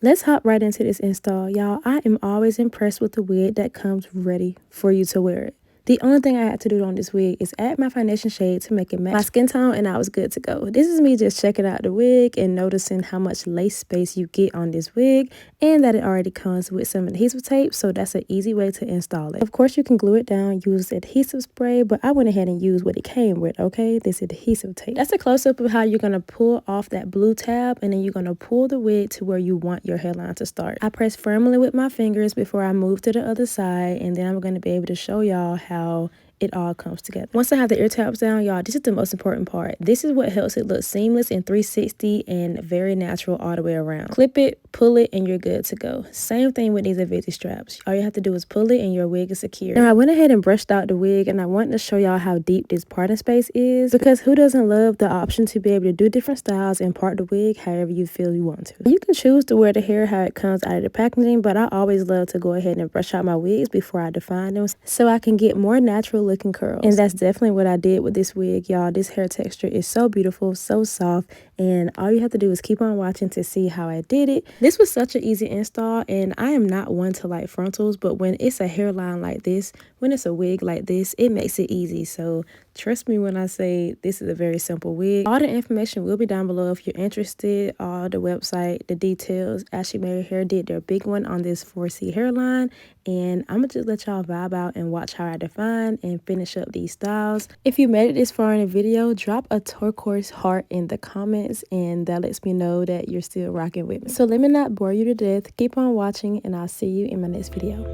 Let's hop right into this install. Y'all, I am always impressed with the wig that comes ready for you to wear it. The only thing I had to do on this wig is add my foundation shade to make it match my skin tone, and I was good to go. This is me just checking out the wig and noticing how much lace space you get on this wig, and that it already comes with some adhesive tape, so that's an easy way to install it. Of course, you can glue it down, use adhesive spray, but I went ahead and used what it came with, okay? This adhesive tape. That's a close-up of how you're going to pull off that blue tab, and then you're going to pull the wig to where you want your hairline to start. I press firmly with my fingers before I move to the other side, and then I'm going to be able to show y'all how it all comes together. Once I have the ear tabs down, y'all, this is the most important part. This is what helps it look seamless and 360 and very natural all the way around. Clip it, pull it, and you're good to go. Same thing with these adhesive straps. All you have to do is pull it and your wig is secure. Now I went ahead and brushed out the wig, and I wanted to show y'all how deep this parting space is, because who doesn't love the option to be able to do different styles and part the wig however you feel you want to. You can choose to wear the hair how it comes out of the packaging, but I always love to go ahead and brush out my wigs before I define them so I can get more natural looking curls. And that's definitely what I did with this wig, y'all. This hair texture is so beautiful, so soft, and all you have to do is keep on watching to see how I did it. This was such an easy install, and I am not one to like frontals, but when it's a hairline like this, when it's a wig like this, it makes it easy. So trust me when I say this is a very simple wig. All the information will be down below if you're interested. All the website, the details. Ashimary Hair did their big one on this 4C hairline, and I'm gonna just let y'all vibe out and watch how I define and finish up these styles. If you made it this far in the video, drop a turquoise heart in the comments, and that lets me know that you're still rocking with me. So let me not bore you to death. Keep on watching, and I'll see you in my next video.